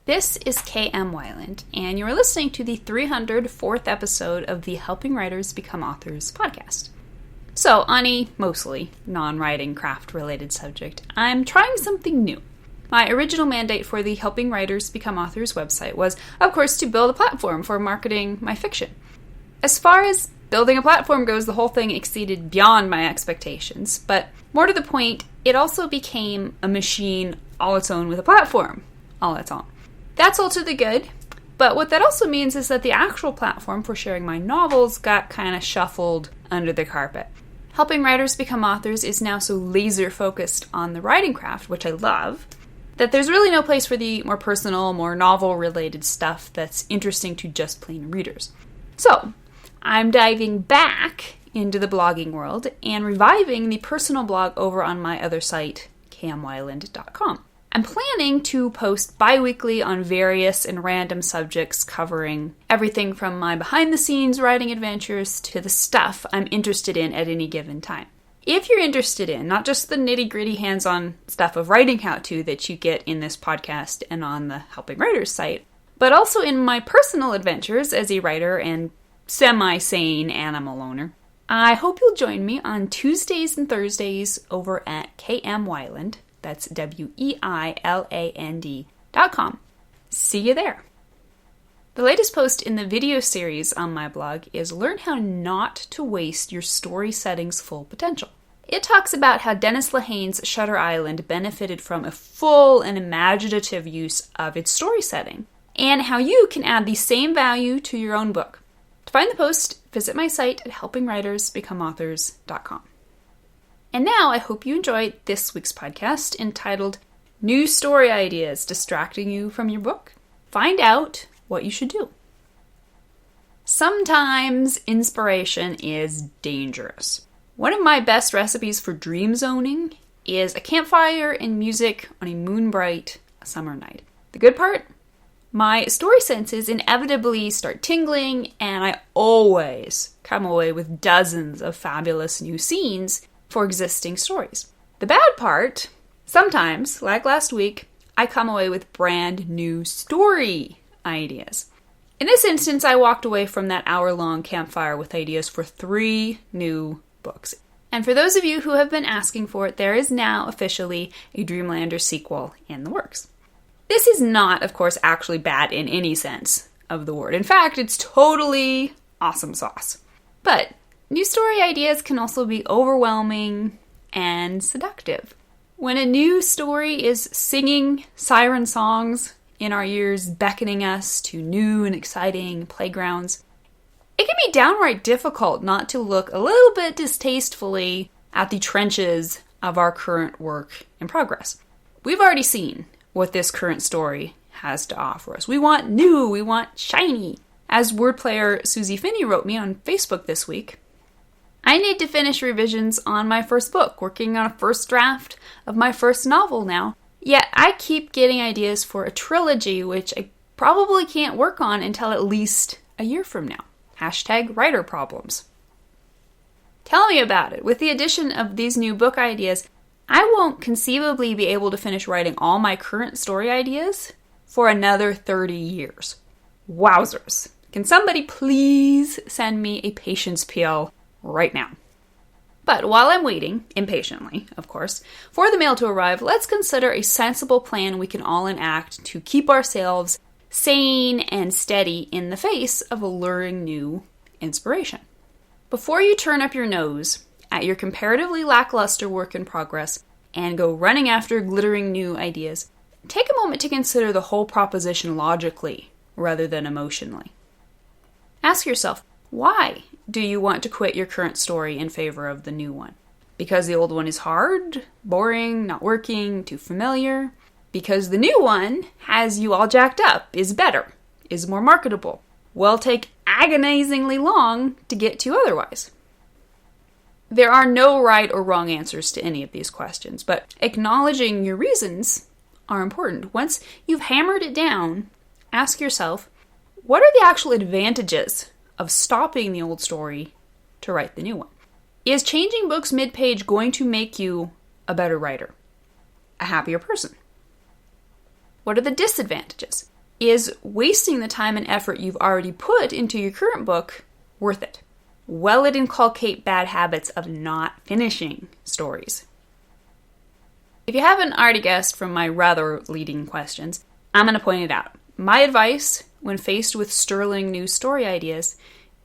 This is K.M. Weiland, and you're listening to the 304th episode of the Helping Writers Become Authors podcast. So, on a mostly non-writing craft-related subject, I'm trying something new. My original mandate for the Helping Writers Become Authors website was, of course, to build a platform for marketing my fiction. As far as building a platform goes, the whole thing exceeded beyond my expectations, but more to the point, it also became a machine all its own with a platform all its own. That's all to the good, but what that also means is that the actual platform for sharing my novels got kind of shuffled under the carpet. Helping Writers Become Authors is now so laser-focused on the writing craft, which I love, that there's really no place for the more personal, more novel-related stuff that's interesting to just plain readers. So, I'm diving back into the blogging world and reviving the personal blog over on my other site, kmwyland.com. I'm planning to post bi-weekly on various and random subjects covering everything from my behind-the-scenes writing adventures to the stuff I'm interested in at any given time. If you're interested in not just the nitty-gritty hands-on stuff of writing how-to that you get in this podcast and on the Helping Writers site, but also in my personal adventures as a writer and semi-sane animal owner, I hope you'll join me on Tuesdays and Thursdays over at KM Weiland. That's WEILAND.com. See you there. The latest post in the video series on my blog is Learn How Not to Waste Your Story Setting's Full Potential. It talks about how Dennis Lehane's Shutter Island benefited from a full and imaginative use of its story setting, and how you can add the same value to your own book. To find the post, visit my site at helpingwritersbecomeauthors.com. And now I hope you enjoyed this week's podcast entitled New Story Ideas Distracting You from Your Book? Find out what you should do. Sometimes inspiration is dangerous. One of my best recipes for dream zoning is a campfire and music on a moonbright summer night. The good part? My story senses inevitably start tingling, and I always come away with dozens of fabulous new scenes for existing stories. The bad part, sometimes, like last week, I come away with brand new story ideas. In this instance, I walked away from that hour-long campfire with ideas for 3 new books. And for those of you who have been asking for it, there is now officially a Dreamlander sequel in the works. This is not, of course, actually bad in any sense of the word. In fact, it's totally awesome sauce. But new story ideas can also be overwhelming and seductive. When a new story is singing siren songs in our ears, beckoning us to new and exciting playgrounds, it can be downright difficult not to look a little bit distastefully at the trenches of our current work in progress. We've already seen what this current story has to offer us. We want new, we want shiny. As word player Susie Finney wrote me on Facebook this week, I need to finish revisions on my first book, working on a first draft of my first novel now. Yet I keep getting ideas for a trilogy, which I probably can't work on until at least a year from now. #writer problems. Tell me about it. With the addition of these new book ideas, I won't conceivably be able to finish writing all my current story ideas for another 30 years. Wowzers. Can somebody please send me a patience pill right now? But while I'm waiting, impatiently, of course, for the mail to arrive, let's consider a sensible plan we can all enact to keep ourselves sane and steady in the face of alluring new inspiration. Before you turn up your nose at your comparatively lackluster work in progress and go running after glittering new ideas, take a moment to consider the whole proposition logically rather than emotionally. Ask yourself, why do you want to quit your current story in favor of the new one? Because the old one is hard, boring, not working, too familiar? Because the new one has you all jacked up, is better, is more marketable, will take agonizingly long to get to otherwise? There are no right or wrong answers to any of these questions, but acknowledging your reasons are important. Once you've hammered it down, ask yourself, what are the actual advantages of stopping the old story to write the new one? Is changing books mid-page going to make you a better writer? A happier person? What are the disadvantages? Is wasting the time and effort you've already put into your current book worth it? Will it inculcate bad habits of not finishing stories? If you haven't already guessed from my rather leading questions, I'm going to point it out. My advice when faced with sterling new story ideas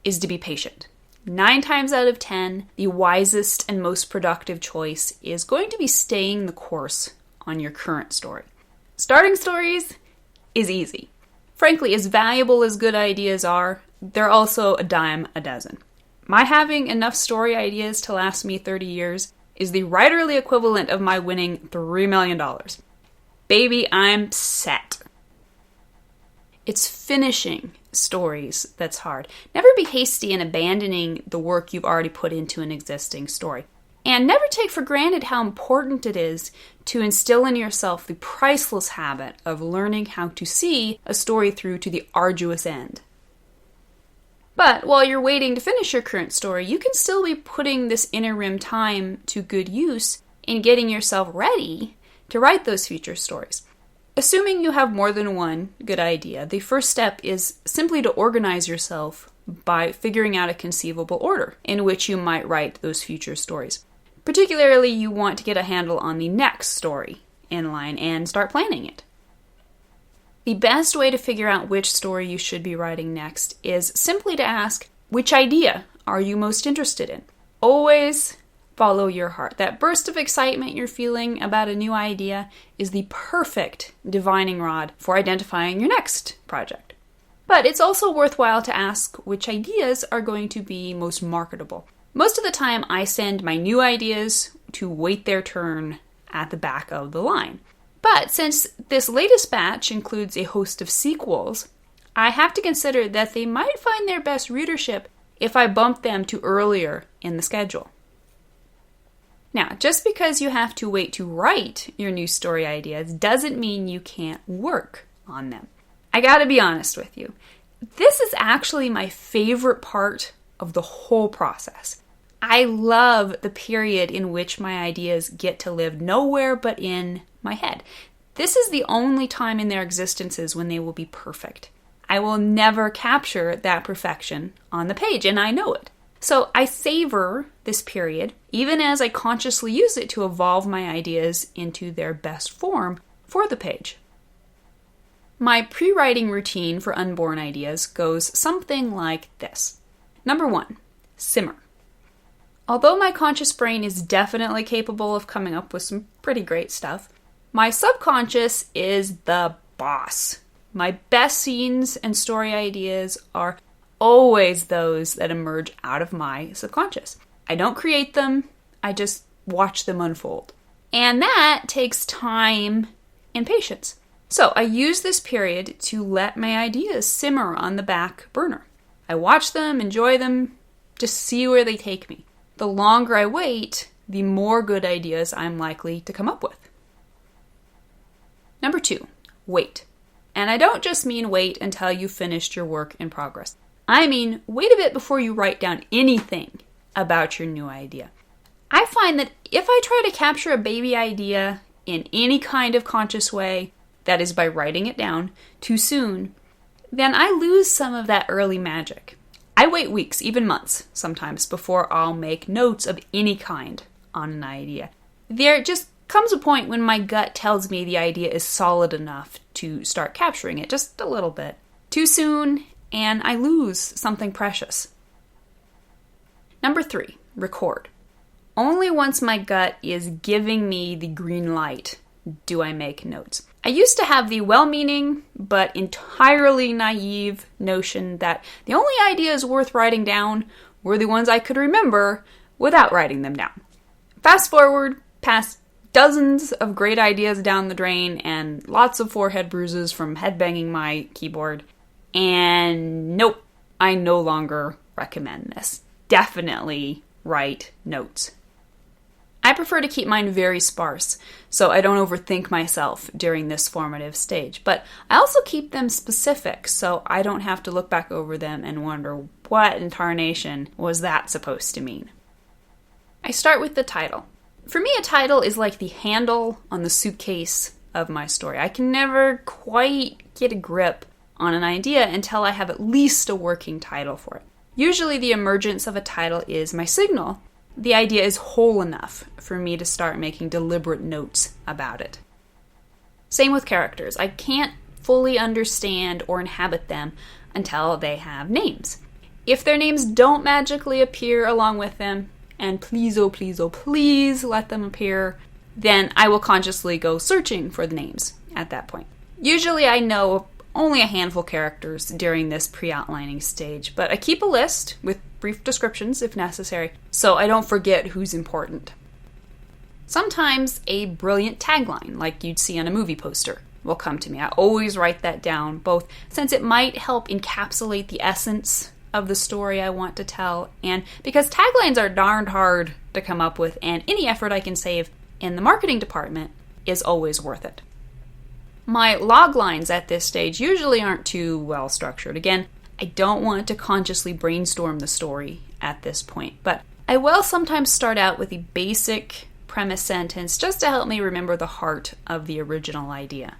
is to be patient. 9 times out of 10, the wisest and most productive choice is going to be staying the course on your current story. Starting stories is easy. Frankly, as valuable as good ideas are, they're also a dime a dozen. My having enough story ideas to last me 30 years is the writerly equivalent of my winning $3 million. Baby, I'm set. It's finishing stories that's hard. Never be hasty in abandoning the work you've already put into an existing story. And never take for granted how important it is to instill in yourself the priceless habit of learning how to see a story through to the arduous end. But while you're waiting to finish your current story, you can still be putting this interim time to good use in getting yourself ready to write those future stories. Assuming you have more than one good idea, the first step is simply to organize yourself by figuring out a conceivable order in which you might write those future stories. Particularly, you want to get a handle on the next story in line and start planning it. The best way to figure out which story you should be writing next is simply to ask, which idea are you most interested in? Always follow your heart. That burst of excitement you're feeling about a new idea is the perfect divining rod for identifying your next project. But it's also worthwhile to ask which ideas are going to be most marketable. Most of the time, I send my new ideas to wait their turn at the back of the line. But since this latest batch includes a host of sequels, I have to consider that they might find their best readership if I bump them to earlier in the schedule. Now, just because you have to wait to write your new story ideas doesn't mean you can't work on them. I gotta be honest with you. This is actually my favorite part of the whole process. I love the period in which my ideas get to live nowhere but in my head. This is the only time in their existences when they will be perfect. I will never capture that perfection on the page, and I know it. So I savor this period, even as I consciously use it to evolve my ideas into their best form for the page. My pre-writing routine for unborn ideas goes something like this. Number 1, simmer. Although my conscious brain is definitely capable of coming up with some pretty great stuff, my subconscious is the boss. My best scenes and story ideas are always those that emerge out of my subconscious. I don't create them, I just watch them unfold. And that takes time and patience. So I use this period to let my ideas simmer on the back burner. I watch them, enjoy them, just see where they take me. The longer I wait, the more good ideas I'm likely to come up with. Number 2, wait. And I don't just mean wait until you've finished your work in progress. I mean, wait a bit before you write down anything about your new idea. I find that if I try to capture a baby idea in any kind of conscious way, that is by writing it down, too soon, then I lose some of that early magic. I wait weeks, even months, sometimes, before I'll make notes of any kind on an idea. There just comes a point when my gut tells me the idea is solid enough to start capturing it just a little bit. Too soon, and I lose something precious. Number 3, record. Only once my gut is giving me the green light do I make notes. I used to have the well-meaning but entirely naive notion that the only ideas worth writing down were the ones I could remember without writing them down. Fast forward past dozens of great ideas down the drain and lots of forehead bruises from headbanging my keyboard. And nope, I no longer recommend this. Definitely write notes. I prefer to keep mine very sparse, so I don't overthink myself during this formative stage. But I also keep them specific, so I don't have to look back over them and wonder what in tarnation was that supposed to mean. I start with the title. For me, a title is like the handle on the suitcase of my story. I can never quite get a grip on an idea until I have at least a working title for it. Usually the emergence of a title is my signal. The idea is whole enough for me to start making deliberate notes about it. Same with characters. I can't fully understand or inhabit them until they have names. If their names don't magically appear along with them, and please, oh please let them appear, then I will consciously go searching for the names at that point. Usually I know only a handful of characters during this pre-outlining stage, but I keep a list with brief descriptions if necessary, so I don't forget who's important. Sometimes a brilliant tagline, like you'd see on a movie poster, will come to me. I always write that down, both since it might help encapsulate the essence of the story I want to tell, and because taglines are darned hard to come up with, and any effort I can save in the marketing department is always worth it. My log lines at this stage usually aren't too well structured. Again, I don't want to consciously brainstorm the story at this point, but I will sometimes start out with a basic premise sentence just to help me remember the heart of the original idea.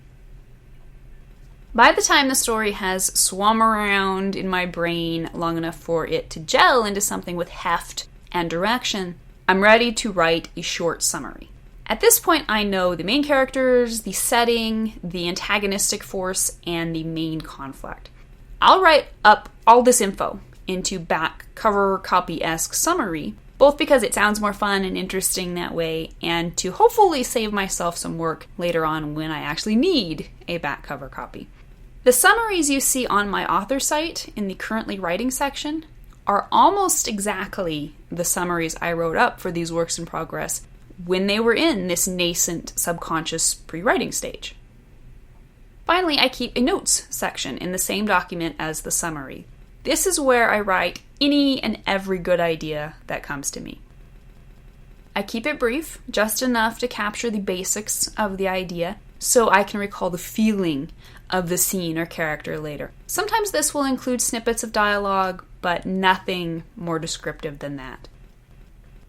By the time the story has swum around in my brain long enough for it to gel into something with heft and direction, I'm ready to write a short summary. At this point, I know the main characters, the setting, the antagonistic force, and the main conflict. I'll write up all this info into back cover copy-esque summary, both because it sounds more fun and interesting that way, and to hopefully save myself some work later on when I actually need a back cover copy. The summaries you see on my author site in the currently writing section are almost exactly the summaries I wrote up for these works in progress when they were in this nascent subconscious pre-writing stage. Finally, I keep a notes section in the same document as the summary. This is where I write any and every good idea that comes to me. I keep it brief, just enough to capture the basics of the idea so I can recall the feeling of the scene or character later. Sometimes this will include snippets of dialogue, but nothing more descriptive than that.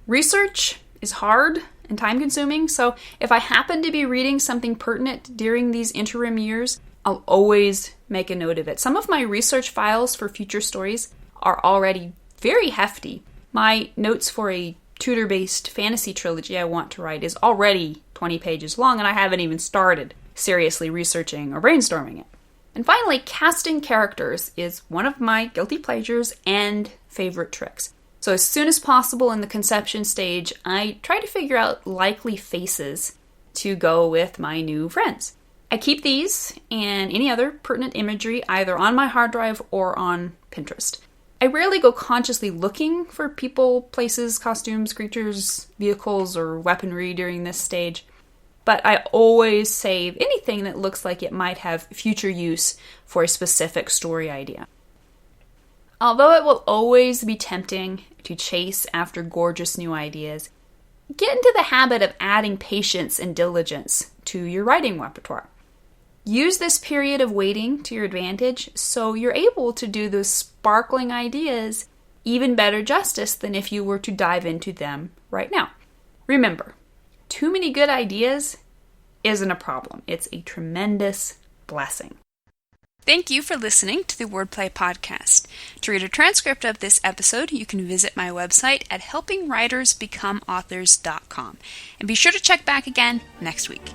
Research is hard and time-consuming, so if I happen to be reading something pertinent during these interim years, I'll always make a note of it. Some of my research files for future stories are already very hefty. My notes for a Tudor-based fantasy trilogy I want to write is already 20 pages long, and I haven't even started seriously researching or brainstorming it. And finally, casting characters is one of my guilty pleasures and favorite tricks. So as soon as possible in the conception stage, I try to figure out likely faces to go with my new friends. I keep these and any other pertinent imagery either on my hard drive or on Pinterest. I rarely go consciously looking for people, places, costumes, creatures, vehicles, or weaponry during this stage, but I always save anything that looks like it might have future use for a specific story idea. Although it will always be tempting to chase after gorgeous new ideas, get into the habit of adding patience and diligence to your writing repertoire. Use this period of waiting to your advantage so you're able to do those sparkling ideas even better justice than if you were to dive into them right now. Remember, too many good ideas isn't a problem. It's a tremendous blessing. Thank you for listening to the Wordplay Podcast. To read a transcript of this episode, you can visit my website at helpingwritersbecomeauthors.com. And be sure to check back again next week.